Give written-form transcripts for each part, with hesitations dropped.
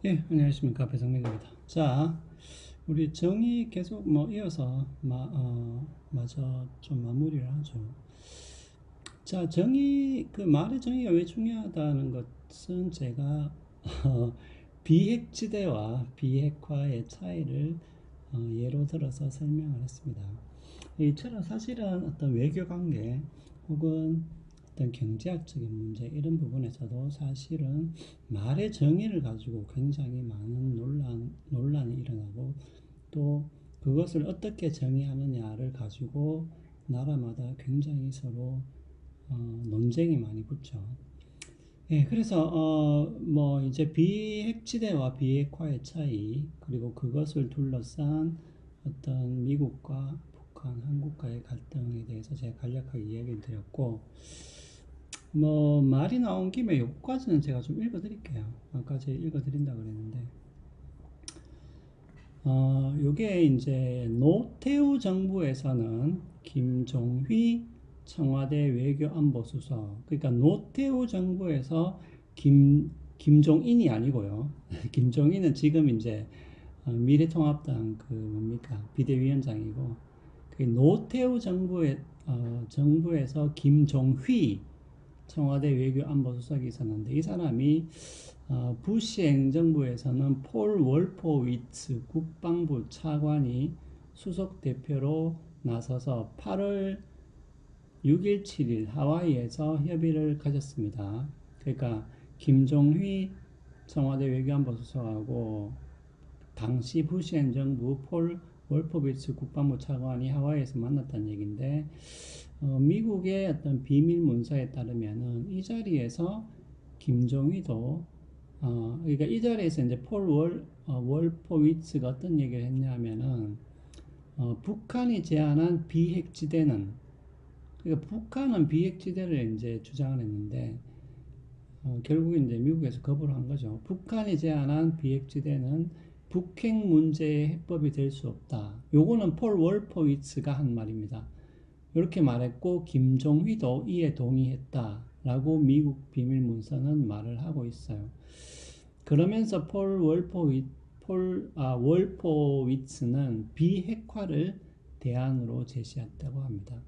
예, 안녕하십니까. 배성민입니다. 자, 우리 정의 계속 이어서, 마저 좀 마무리를 하죠. 자, 말의 정의가 왜 중요하다는 것은 제가, 어, 비핵지대와 비핵화의 차이를 예로 들어서 설명을 했습니다. 이처럼 사실은 어떤 외교 관계 혹은 어떤 경제학적인 문제 이런 부분에서도 사실은 말의 정의를 가지고 굉장히 많은 논란이 일어나고 또 그것을 어떻게 정의하느냐를 가지고 나라마다 굉장히 서로 논쟁이 많이 붙죠. 예, 그래서 이제 비핵지대와 비핵화의 차이 그리고 그것을 둘러싼 어떤 미국과 북한, 한국과의 갈등에 대해서 제가 간략하게 이야기를 드렸고 말이 나온 김에 요까지는 제가 좀 읽어드릴게요. 아까 제가 읽어드린다 그랬는데 요게 이제 노태우 정부에서는 김종휘 청와대 외교안보수석, 그러니까 노태우 정부에서 김종인이 아니고요. 김종인은 지금 이제 미래통합당 비대위원장이고, 그 노태우 정부에서 김종휘 청와대 외교안보수석이 있었는데 이 사람이 부시 행정부에서는 폴 월포위츠 국방부 차관이 수석 대표로 나서서 8월 6일, 7일 하와이에서 협의를 가졌습니다. 그러니까 김종휘 청와대 외교안보 수석하고 당시 부시 행정부 폴 월포비츠 국방부 차관이 하와이에서 만났다는 얘기인데 미국의 어떤 비밀 문서에 따르면은 이 자리에서 김종휘도 그러니까 이 자리에서 이제 월포위츠가 어떤 얘기를 했냐면은 북한이 제안한 비핵지대는 그러니까 북한은 비핵지대를 이제 주장을 했는데 결국 이제 미국에서 거부를 한 거죠. 북한이 제안한 비핵지대는 북핵 문제의 해법이 될 수 없다. 요거는 폴 월포위츠가 한 말입니다. 이렇게 말했고 김종휘도 이에 동의했다라고 미국 비밀 문서는 말을 하고 있어요. 그러면서 월포위츠는 비핵화를 대안으로 제시했다고 합니다.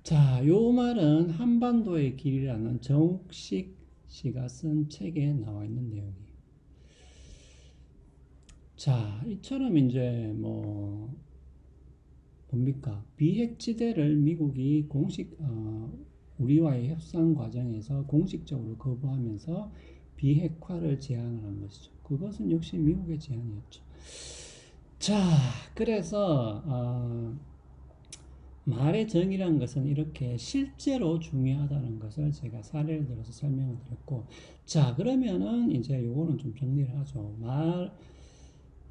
자, 요 말은 한반도의 길이라는 정욱식 씨가 쓴 책에 나와 있는 내용이에요. 자, 이처럼 이제 뭡니까? 비핵지대를 미국이 우리와의 협상 과정에서 공식적으로 거부하면서 비핵화를 제안을 한 것이죠. 그것은 역시 미국의 제안이었죠. 자, 그래서 말의 정의란 것은 이렇게 실제로 중요하다는 것을 제가 사례를 들어서 설명을 드렸고, 자, 그러면은 이제 요거는 좀 정리를 하죠.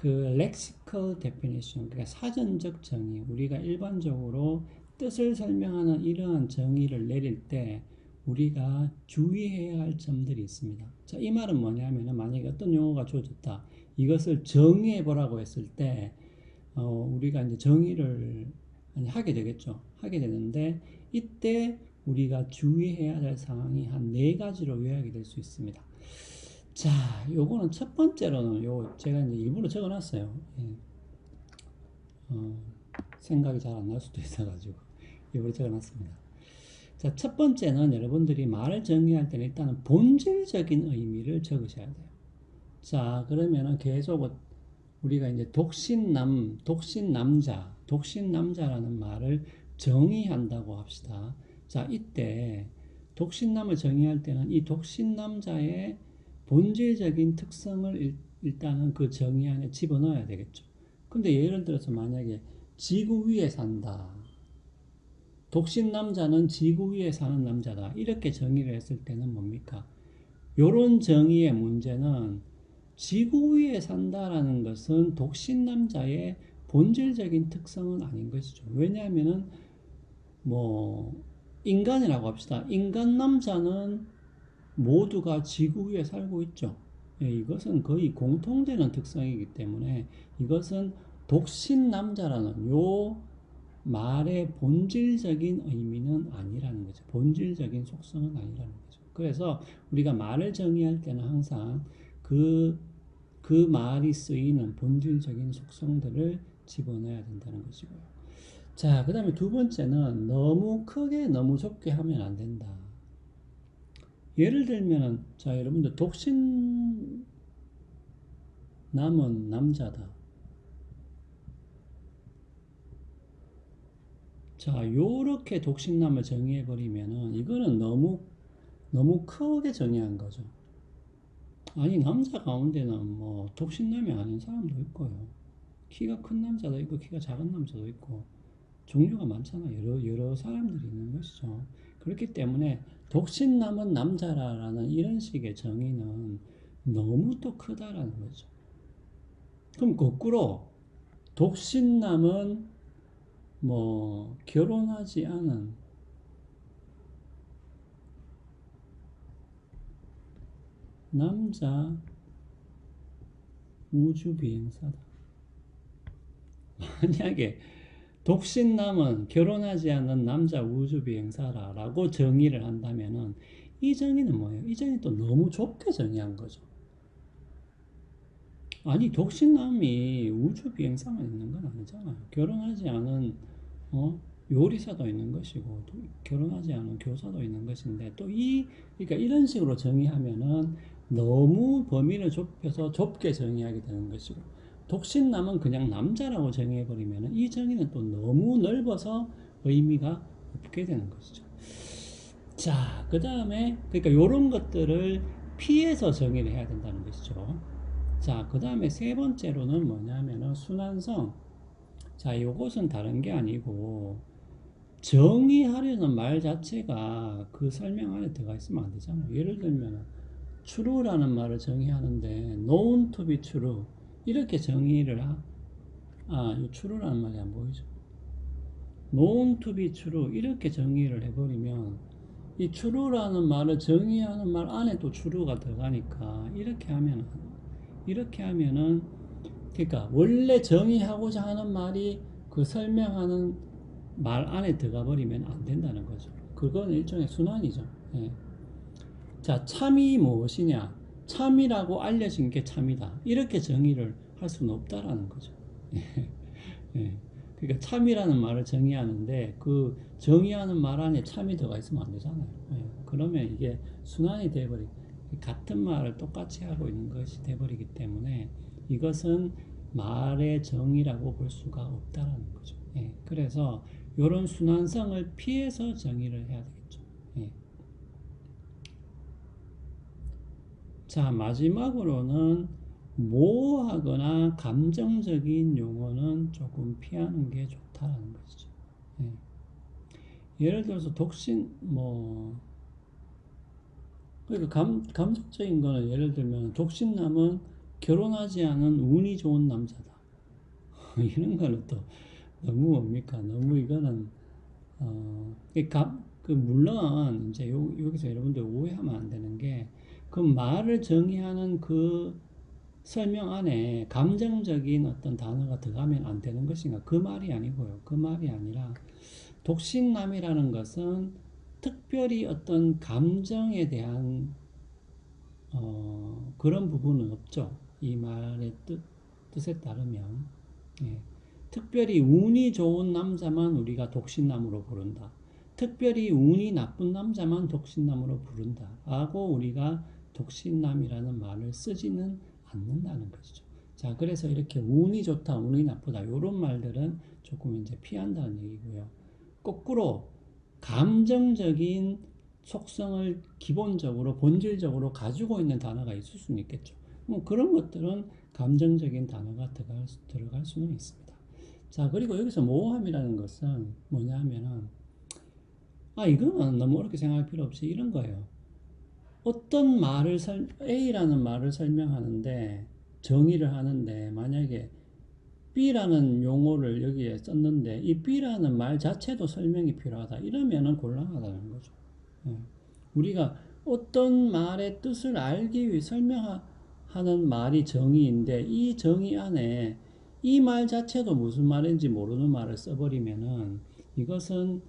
lexical definition, 그러니까 사전적 정의, 우리가 일반적으로 뜻을 설명하는 이러한 정의를 내릴 때 우리가 주의해야 할 점들이 있습니다. 자, 이 말은 뭐냐면은 만약에 어떤 용어가 주어졌다. 이것을 정의해 보라고 했을 때, 우리가 이제 정의를 하게 되겠죠. 하게 되는데, 이때 우리가 주의해야 할 상황이 한 네 가지로 요약이 될 수 있습니다. 자, 요거는 첫 번째로는 제가 이제 일부러 적어 놨어요. 예. 생각이 잘 안 날 수도 있어가지고 일부러 적어 놨습니다. 자, 첫 번째는 여러분들이 말을 정리할 때는 일단은 본질적인 의미를 적으셔야 돼요. 자, 그러면은 계속 우리가 이제 독신남자라는 말을 정의한다고 합시다. 자, 이때 독신남을 정의할 때는 이 독신남자의 본질적인 특성을 일단은 그 정의 안에 집어넣어야 되겠죠. 근데 예를 들어서 만약에 지구 위에 산다. 독신남자는 지구 위에 사는 남자다. 이렇게 정의를 했을 때는 뭡니까? 요런 정의의 문제는 지구 위에 산다라는 것은 독신남자의 본질적인 특성은 아닌 것이죠. 왜냐하면은 인간이라고 합시다. 인간 남자는 모두가 지구 위에 살고 있죠. 예, 이것은 거의 공통되는 특성이기 때문에 이것은 독신남자라는 요 말의 본질적인 의미는 아니라는 거죠. 본질적인 속성은 아니라는 거죠. 그래서 우리가 말을 정의할 때는 항상 그, 그 말이 쓰이는 본질적인 속성들을 집어넣어야 된다는 것이고요. 자, 그 다음에 두 번째는 너무 크게 너무 좁게 하면 안 된다. 예를 들면은, 자, 여러분들 독신 남은 남자다. 자, 요렇게 독신남을 정의해버리면은 이거는 너무 크게 정의한 거죠. 아니, 남자 가운데는 뭐 독신남이 아닌 사람도 있고요. 키가 큰 남자도 있고 키가 작은 남자도 있고 종류가 많잖아요. 여러 사람들이 있는 것이죠. 그렇기 때문에 독신남은 남자라는 이런 식의 정의는 너무 또 크다라는 거죠. 그럼 거꾸로 독신남은 뭐 결혼하지 않은 남자 우주비행사다. 만약에 독신남은 결혼하지 않는 남자 우주비행사라고 정의를 한다면은 이 정의는 뭐예요? 이 정의 또 너무 좁게 정의한 거죠. 아니, 독신남이 우주비행사만 있는 건 아니잖아요. 결혼하지 않은 요리사도 있는 것이고 또 결혼하지 않은 교사도 있는 것인데 그러니까 이런 식으로 정의하면은 너무 범위를 좁혀서 좁게 정의하게 되는 것이고 독신남은 그냥 남자라고 정의해버리면은 이 정의는 또 너무 넓어서 의미가 없게 되는 것이죠. 자, 그 다음에 그러니까 이런 것들을 피해서 정의를 해야 된다는 것이죠. 자, 그 다음에 세 번째로는 뭐냐면은 순환성. 자, 요것은 다른 게 아니고 정의하려는 말 자체가 그 설명 안에 들어가 있으면 안 되잖아요. 예를 들면 true라는 말을 정의하는데 known to be true 이렇게 정의를 이 true라는 말이 안 보이죠. known to be true 이렇게 정의를 해버리면 이 true라는 말을 정의하는 말 안에 또 true가 들어가니까 이렇게 하면은 그러니까 원래 정의하고자 하는 말이 그 설명하는 말 안에 들어가 버리면 안 된다는 거죠. 그건 일종의 순환이죠. 예. 자, 참이 무엇이냐? 참이라고 알려진 게 참이다. 이렇게 정의를 할 수는 없다라는 거죠. 예. 그러니까 참이라는 말을 정의하는데 그 정의하는 말 안에 참이 들어가 있으면 안 되잖아요. 예. 그러면 이게 순환이 같은 말을 똑같이 하고 있는 것이 돼버리기 때문에 이것은 말의 정의라고 볼 수가 없다라는 거죠. 예. 그래서 이런 순환성을 피해서 정의를 해야 되겠죠. 예. 자, 마지막으로는 모호하거나 감정적인 용어는 조금 피하는 게 좋다라는 것이죠. 예. 예를 들어서 그러니까 감정적인 거는 예를 들면 독신남은 결혼하지 않은 운이 좋은 남자다. 이런 거는 또 너무 뭡니까? 너무 이거는 물론 이제 여기서 여러분들 오해하면 안 되는 게 그 말을 정의하는 그 설명 안에 감정적인 어떤 단어가 들어가면 안 되는 것인가? 그 말이 아니고요. 그 말이 아니라 독신남이라는 것은 특별히 어떤 감정에 대한 그런 부분은 없죠. 이 말의 뜻에 따르면 예. 특별히 운이 좋은 남자만 우리가 독신남으로 부른다. 특별히 운이 나쁜 남자만 독신남으로 부른다. 라고 우리가 독신남이라는 말을 쓰지는 않는다는 것이죠. 자, 그래서 이렇게 운이 좋다, 운이 나쁘다, 이런 말들은 조금 이제 피한다는 얘기고요. 거꾸로 감정적인 속성을 기본적으로, 본질적으로 가지고 있는 단어가 있을 수는 있겠죠. 그런 것들은 감정적인 단어가 들어갈 수는 있습니다. 자, 그리고 여기서 모호함이라는 것은 뭐냐 하면은, 이거는 너무 어렵게 생각할 필요 없이 이런 거예요. 어떤 A라는 말을 설명하는데, 정의를 하는데, 만약에 B라는 용어를 여기에 썼는데, 이 B라는 말 자체도 설명이 필요하다. 이러면은 곤란하다는 거죠. 우리가 어떤 말의 뜻을 알기 위해 설명하는 말이 정의인데, 이 정의 안에 이 말 자체도 무슨 말인지 모르는 말을 써버리면은, 이것은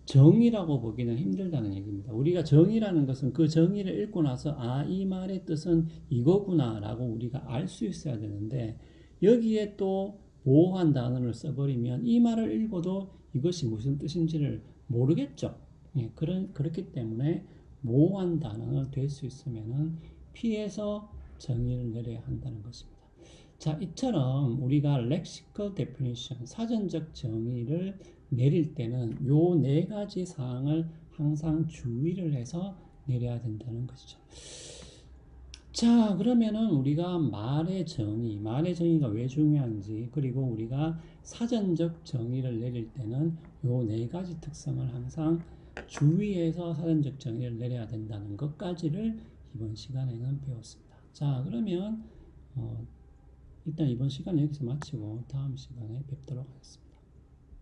정의라고 보기는 힘들다는 얘기입니다. 우리가 정의라는 것은 그 정의를 읽고 나서 아, 이 말의 뜻은 이거구나라고 우리가 알 수 있어야 되는데 여기에 또 모호한 단어를 써버리면 이 말을 읽어도 이것이 무슨 뜻인지를 모르겠죠. 예, 그렇기 때문에 모호한 단어는 될 수 있으면은 피해서 정의를 내려야 한다는 것입니다. 자, 이처럼 우리가 lexical definition, 사전적 정의를 내릴 때는 요 네 가지 사항을 항상 주의를 해서 내려야 된다는 것이죠. 자, 그러면은 우리가 말의 정의가 왜 중요한지, 그리고 우리가 사전적 정의를 내릴 때는 요 네 가지 특성을 항상 주의해서 사전적 정의를 내려야 된다는 것까지를 이번 시간에는 배웠습니다. 자, 그러면 일단 이번 시간은 여기서 마치고 다음 시간에 뵙도록 하겠습니다.